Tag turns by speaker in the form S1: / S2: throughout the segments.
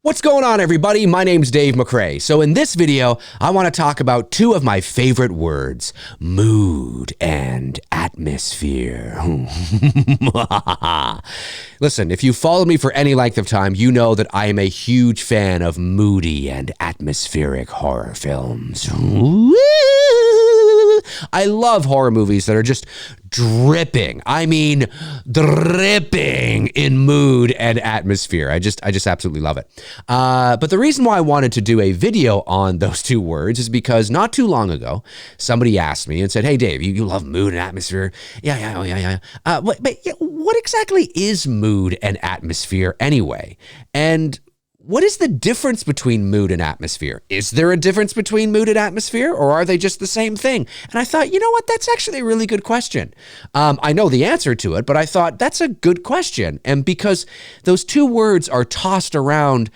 S1: What's going on, everybody? My name's Dave McRae. So in this video, I want to talk about two of my favorite words, mood and atmosphere. Listen, if you followed me for any length of time, you know that I am a huge fan of moody and atmospheric horror films. I love horror movies that are just dripping. I mean, dripping in mood and atmosphere. I just absolutely love it. But the reason why I wanted to do a video on those two words is because not too long ago, somebody asked me and said, "Hey, Dave, you love mood and atmosphere." Yeah. But what exactly is mood and atmosphere anyway? And what is the difference between mood and atmosphere? Is there a difference between mood and atmosphere, or are they just the same thing? And I thought, you know what? That's actually a really good question. I know the answer to it, but I thought that's a good question. And because those two words are tossed around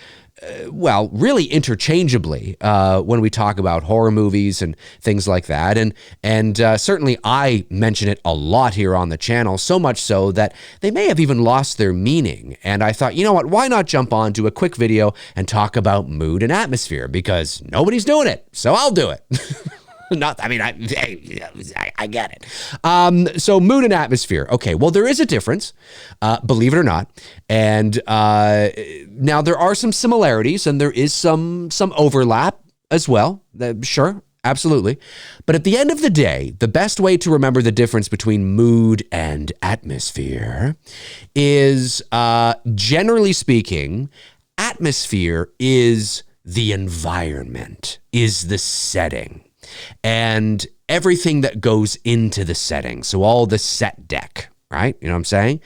S1: really interchangeably when we talk about horror movies and things like that. And certainly I mention it a lot here on the channel, so much so that they may have even lost their meaning. And I thought, you know what, why not jump on to a quick video and talk about mood and atmosphere, because nobody's doing it, so I'll do it. I get it. So mood and atmosphere. Okay, well, there is a difference, believe it or not. And now there are some similarities and there is some overlap as well. Sure, absolutely. But at the end of the day, the best way to remember the difference between mood and atmosphere is, generally speaking, atmosphere is the environment, is the setting, and everything that goes into the setting. So all the set deck, right? You know what I'm saying?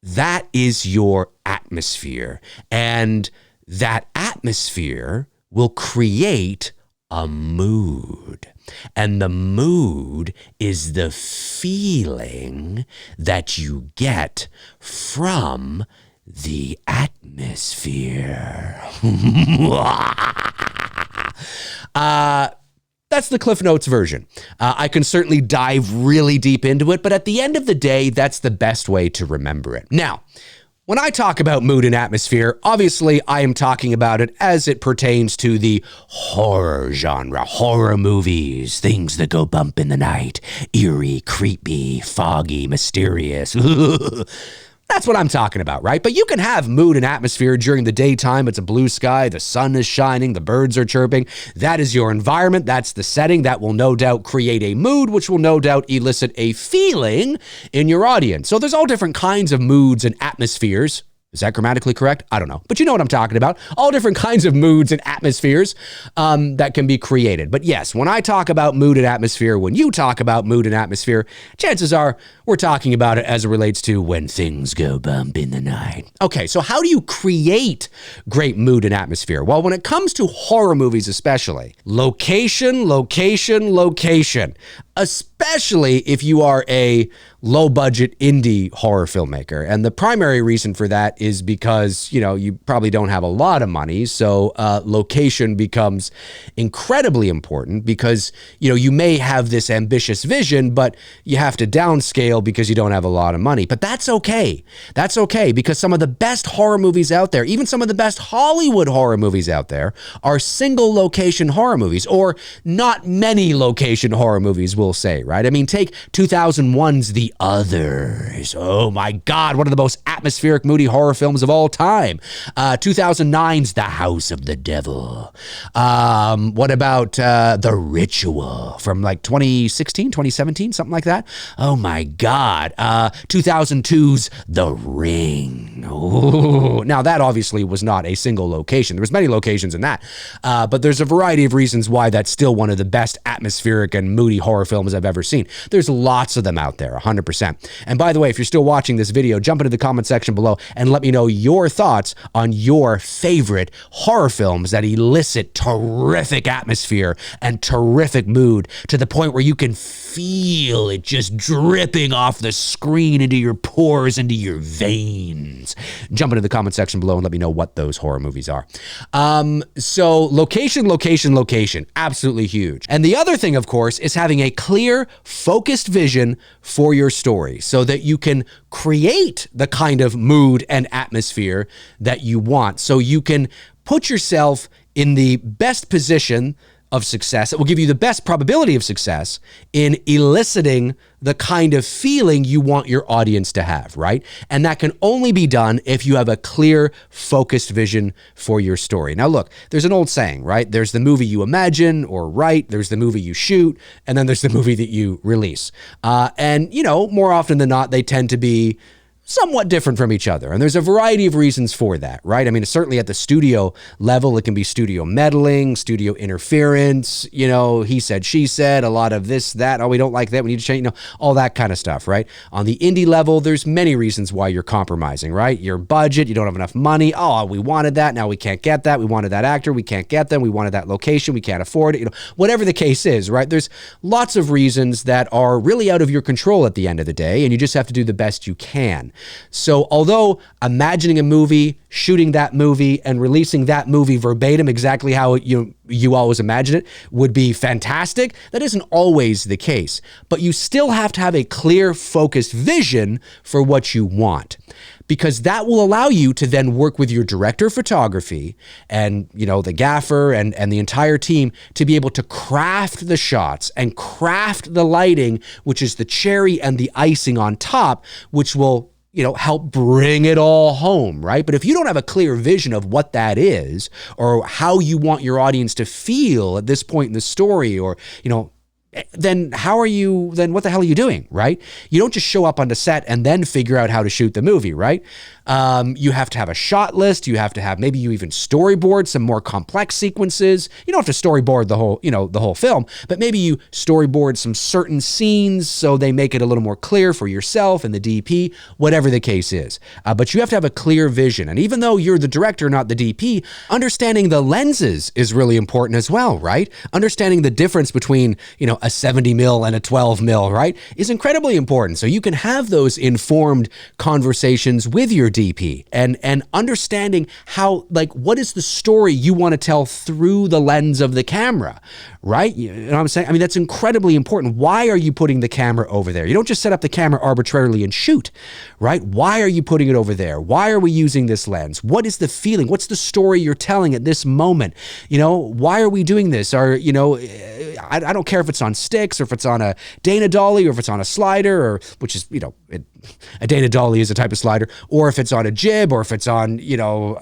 S1: That is your atmosphere. And that atmosphere will create a mood. And the mood is the feeling that you get from the atmosphere. That's the Cliff Notes version. I can certainly dive really deep into it, but at the end of the day, that's the best way to remember it. Now, when I talk about mood and atmosphere, obviously I am talking about it as it pertains to the horror genre, horror movies, things that go bump in the night, eerie, creepy, foggy, mysterious. That's what I'm talking about, right? But you can have mood and atmosphere during the daytime. It's a blue sky, the sun is shining, the birds are chirping. That is your environment. That's the setting. That will no doubt create a mood, which will no doubt elicit a feeling in your audience. So there's all different kinds of moods and atmospheres. Is that grammatically correct? I don't know. But you know what I'm talking about. All different kinds of moods and atmospheres that can be created. But yes, when I talk about mood and atmosphere, when you talk about mood and atmosphere, chances are we're talking about it as it relates to when things go bump in the night. Okay, so how do you create great mood and atmosphere? Well, when it comes to horror movies especially, location, location, location. Especially if you are a low-budget indie horror filmmaker. And the primary reason for that is because, you probably don't have a lot of money. So location becomes incredibly important because, you may have this ambitious vision, but you have to downscale because you don't have a lot of money. But that's okay. That's okay, because some of the best horror movies out there, even some of the best Hollywood horror movies out there, are single location horror movies, or not many location horror movies, we'll say, right? I mean, take 2001's The Others. Oh my God, one of the most atmospheric, moody horror films of all time. 2009's The House of the Devil. What about The Ritual from like 2016, 2017, something like that? Oh my God. 2002's The Ring. Oh, now that obviously was not a single location. There was many locations in that, but there's a variety of reasons why that's still one of the best atmospheric and moody horror films I've ever seen. There's lots of them out there, 100%. And by the way, if you're still watching this video, jump into the comment section below and let me know your thoughts on your favorite horror films that elicit terrific atmosphere and terrific mood to the point where you can feel it just dripping off the screen into your pores, into your veins. Jump into the comment section below and let me know what those horror movies are. So location, location, location, absolutely huge. And the other thing, of course, is having a clear, focused vision for your story so that you can create the kind of mood and atmosphere that you want. So you can put yourself in the best position of success that will give you the best probability of success in eliciting the kind of feeling you want your audience to have, right? And that can only be done if you have a clear, focused vision for your story. Now, look, there's an old saying, right? There's the movie you imagine or write, there's the movie you shoot, and then there's the movie that you release. And, you know, more often than not, they tend to be somewhat different from each other. And there's a variety of reasons for that, right? I mean, certainly at the studio level, it can be studio meddling, studio interference, you know, he said, she said, a lot of this, that, oh, we don't like that, we need to change, you know, all that kind of stuff, right? On the indie level, there's many reasons why you're compromising, right? Your budget, you don't have enough money. Oh, we wanted that, now we can't get that. We wanted that actor, we can't get them. We wanted that location, we can't afford it. You know, whatever the case is, right? There's lots of reasons that are really out of your control at the end of the day, and you just have to do the best you can. So although imagining a movie, shooting that movie, and releasing that movie verbatim exactly how you always imagine it would be fantastic, that isn't always the case. But you still have to have a clear, focused vision for what you want, because that will allow you to then work with your director of photography and, you know, the gaffer and the entire team to be able to craft the shots and craft the lighting, which is the cherry and the icing on top, which will, you know, help bring it all home, right? But if you don't have a clear vision of what that is or how you want your audience to feel at this point in the story, or, you know, then what the hell are you doing, right? You don't just show up on the set and then figure out how to shoot the movie, right? You have to have a shot list. You have to have, maybe you even storyboard some more complex sequences. You don't have to storyboard the whole film, but maybe you storyboard some certain scenes so they make it a little more clear for yourself and the DP, whatever the case is. But you have to have a clear vision. And even though you're the director, not the DP, understanding the lenses is really important as well, right? Understanding the difference between, you know, a 70 mil and a 12 mil, right, is incredibly important. So you can have those informed conversations with your DP and understanding how, like, what is the story you want to tell through the lens of the camera, right? You know what I'm saying? I mean, that's incredibly important. Why are you putting the camera over there? You don't just set up the camera arbitrarily and shoot, right? Why are you putting it over there? Why are we using this lens? What is the feeling? What's the story you're telling at this moment? You know, why are we doing this? Or, you know, I don't care if it's on sticks or if it's on a Dana dolly or if it's on a slider, or which is, you know, a Dana dolly is a type of slider, or if it's on a jib, or if it's on, you know,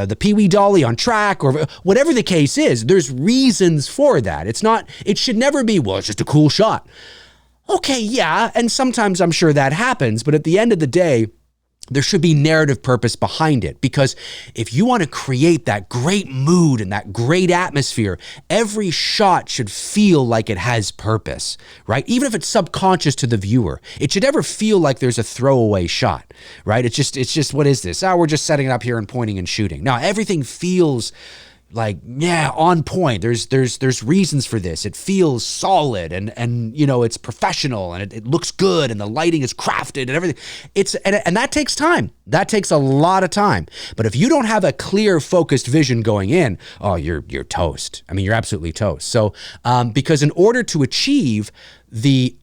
S1: the Pee Wee dolly on track, or whatever the case is, there's reasons for that. It should never be, well, it's just a cool shot. Okay, yeah, and sometimes I'm sure that happens, but at the end of the day, there should be narrative purpose behind it, because if you want to create that great mood and that great atmosphere, every shot should feel like it has purpose, right? Even if it's subconscious to the viewer, it should never feel like there's a throwaway shot, right? It's just, what is this? Oh, we're just setting it up here and pointing and shooting. Now, everything feels like, yeah, on point. There's reasons for this. It feels solid and you know, it's professional and it looks good and the lighting is crafted and everything. And that takes time. That takes a lot of time. But if you don't have a clear, focused vision going in, oh, you're toast. I mean, you're absolutely toast. So, because in order to achieve the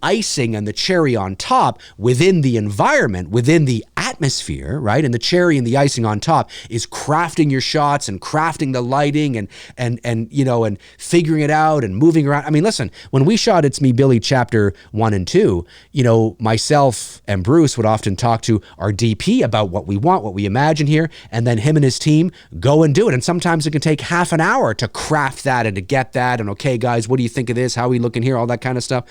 S1: icing and the cherry on top within the environment, within the atmosphere, right? And the cherry and the icing on top is crafting your shots and crafting the lighting and you know, and figuring it out and moving around. I mean, listen, when we shot It's Me, Billy chapter 1 and 2, you know, myself and Bruce would often talk to our DP about what we want, what we imagine here, and then him and his team go and do it. And sometimes it can take half an hour to craft that and to get that. And okay, guys, what do you think of this? How are we looking here? All that kind of stuff.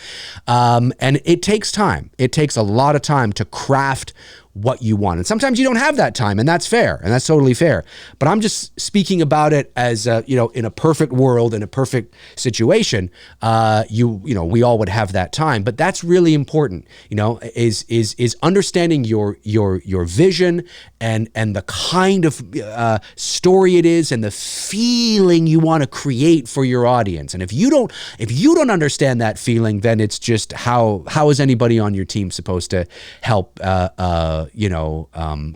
S1: And it takes time. It takes a lot of time to craft what you want. And sometimes you don't have that time, and that's fair, and that's totally fair. But I'm just speaking about it as, you know, in a perfect world, in a perfect situation, you know, we all would have that time. But that's really important, you know, is understanding your vision and the kind of story it is and the feeling you want to create for your audience. And if you don't understand that feeling, then it's just how is anybody on your team supposed to help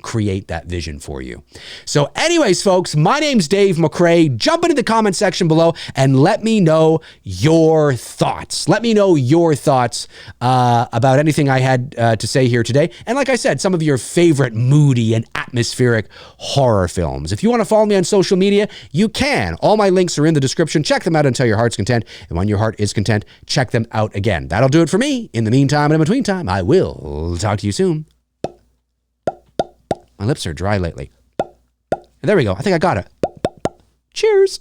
S1: create that vision for you. So anyways, folks, my name's Dave McRae. Jump into the comment section below and let me know your thoughts. Let me know your thoughts about anything I had to say here today. And like I said, some of your favorite moody and atmospheric horror films. If you want to follow me on social media, you can. All my links are in the description. Check them out until your heart's content. And when your heart is content, check them out again. That'll do it for me. In the meantime and in between time, I will talk to you soon. My lips are dry lately. And there we go. I think I got it. Cheers.